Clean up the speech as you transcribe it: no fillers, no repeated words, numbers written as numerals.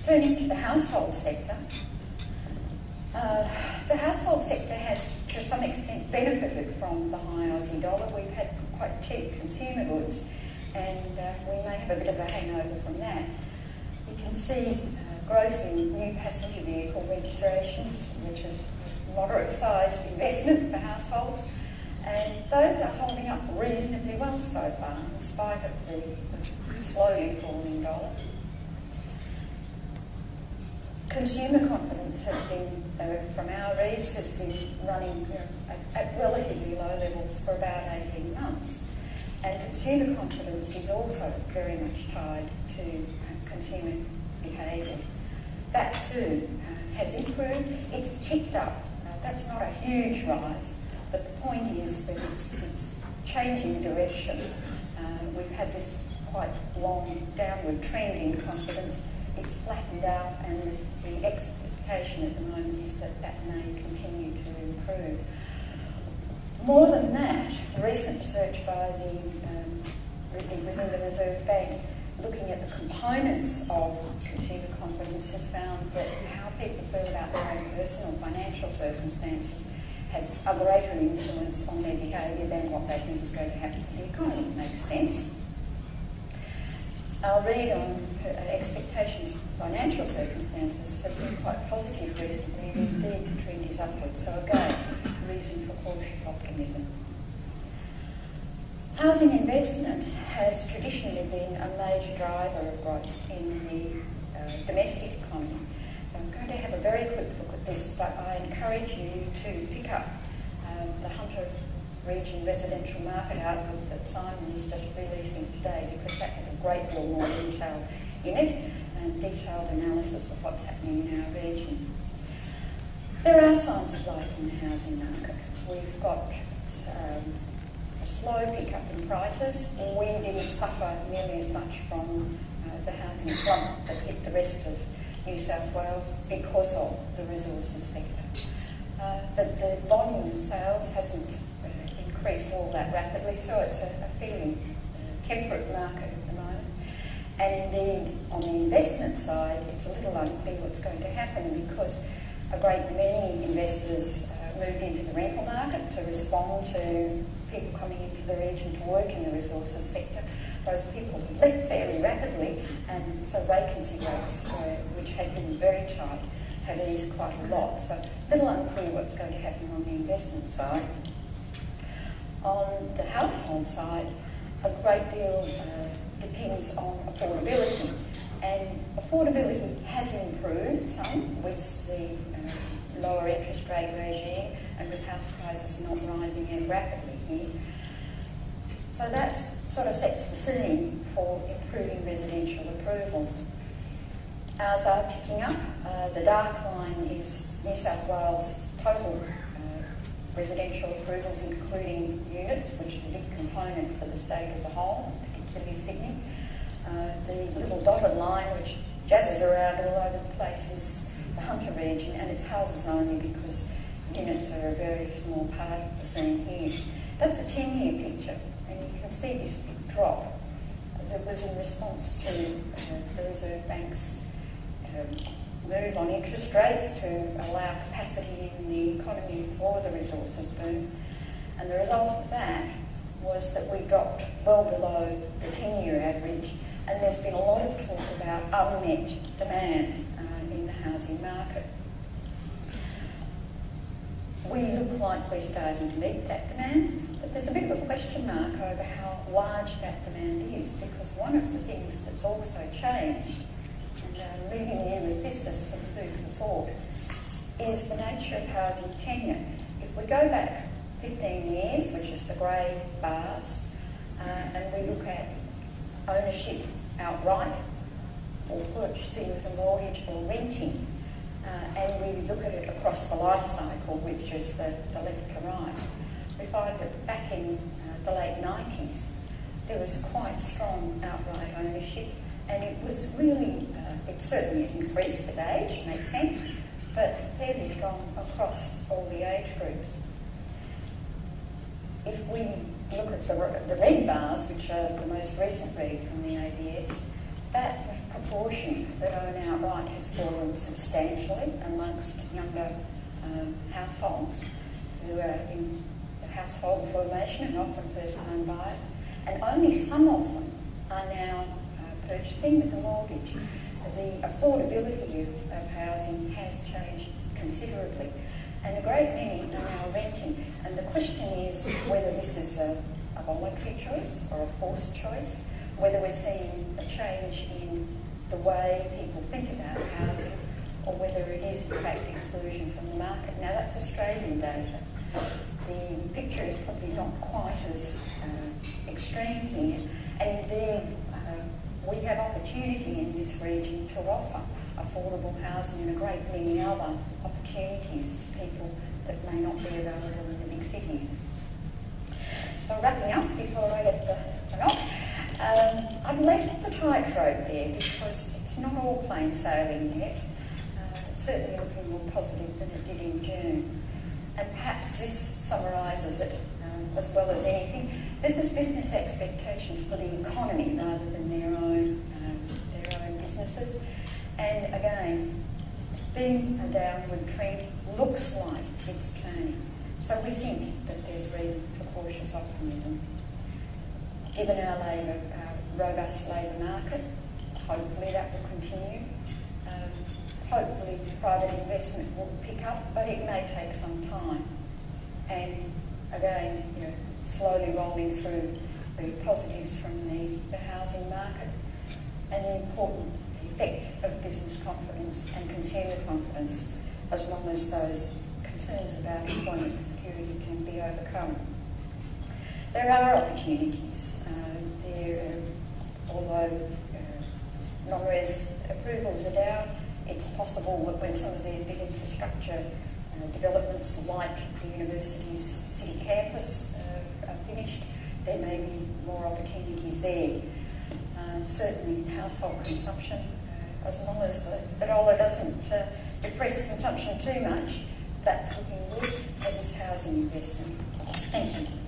Turning to the household sector, the household sector has, to some extent, benefited from the high Aussie dollar. We've had quite cheap consumer goods, and we may have a bit of a hangover from that. You can see growth in new passenger vehicle registrations, which is moderate-sized investment for households, and those are holding up reasonably well so far, in spite of the slowly falling dollar. Consumer confidence has been, from our reads, has been running at relatively low levels for about 18 months. And consumer confidence is also very much tied to consumer behaviour. That too has improved. It's ticked up. That's not a huge rise, but the point is that it's changing direction. We've had this quite long downward trend in confidence. It's flattened out, and the expectation at the moment is that that may continue to improve. More than that, recent research by within the Reserve Bank, looking at the components of consumer confidence, has found that how people feel about their own personal financial circumstances has a greater influence on their behaviour than what they think is going to happen to the economy. Makes sense. Our read on expectations for financial circumstances has been quite positive recently, and indeed the trend is upward. So again, reason for cautious optimism. Housing investment has traditionally been a major driver of growth in the domestic economy. So I'm going to have a very quick look at this, but I encourage you to pick up the Hunter Region Residential Market Outlook that Simon is just releasing today, because that has a great deal more detail in it and detailed analysis of what's happening in our region. There are signs of life in the housing market. We've got a slow pickup in prices. We didn't suffer nearly as much from the housing slump that hit the rest of New South Wales because of the resources sector. But the volume of sales hasn't increased all that rapidly, so it's a fairly temperate market at the moment. And indeed, on the investment side, it's a little unclear what's going to happen, because a great many investors moved into the rental market to respond to people coming into the region to work in the resources sector. Those people have left fairly rapidly, and so vacancy rates, which had been very tight, have eased quite a lot. So a little unclear what's going to happen on the investment side. On the household side, a great deal depends on affordability, and affordability has improved some with the lower interest rate regime and with house prices not rising as rapidly here. So that sort of sets the scene for improving residential approvals. Ours are ticking up. The dark line is New South Wales total residential approvals, including units, which is a big component for the state as a whole, particularly Sydney. The little dotted line, which jazzes around all over the place, is the Hunter region, and it's houses only because units are a very small part of the scene here. That's a 10-year picture, and you can see this big drop that was in response to the Reserve Bank's move on interest rates to allow capacity in the economy for the resources boom. And the result of that was that we dropped well below the 10-year average, and there's been a lot of talk about unmet demand in the housing market. We look like we're starting to meet that demand, but there's a bit of a question mark over how large that demand is, because one of the things that's also changed, and leaving you with this as some food for thought, is the nature of housing tenure. If we go back 15 years, which is the grey bars, and we look at ownership outright, or purchasing with a mortgage or renting, and we look at it across the life cycle, which is the left to right, we find that back in the late 90s, there was quite strong outright ownership, and it was really, it certainly increased with age, makes sense, but fairly strong across all the age groups. If we look at the red bars, which are the most recent read from the ABS, that proportion that own outright has fallen substantially amongst younger households who are in the household formation and often first-time buyers, and only some of them are now purchasing with a mortgage. The affordability of housing has changed considerably, and a great many are now renting. And the question is whether this is a voluntary choice or a forced choice, whether we're seeing a change in the way people think about housing, or whether it is in fact exclusion from the market. Now that's Australian data. The picture is probably not quite as extreme here, and indeed we have opportunity in this region to offer affordable housing and a great many other opportunities for people that may not be available in the big cities. So wrapping up before I get the knock, I've left the tightrope there because it's not all plain sailing yet. It's certainly looking more positive than it did in June. And perhaps this summarises it as well as anything. This is business expectations for the economy rather than their own businesses. And again, it's been a downward trend, looks like it's turning. So we think that there's reason for cautious optimism. Given our robust labour market, hopefully that will continue. Hopefully private investment will pick up, but it may take some time. And again, slowly rolling through the positives from the housing market and the important effect of business confidence and consumer confidence, as long as those concerns about employment security can be overcome. There are opportunities. Although non-res approvals are down, it's possible that when some of these big infrastructure developments like the university's city campus are finished, there may be more opportunities there. Certainly household consumption, as long as the dollar doesn't depress consumption too much, that's looking good, as is housing investment. Thank you.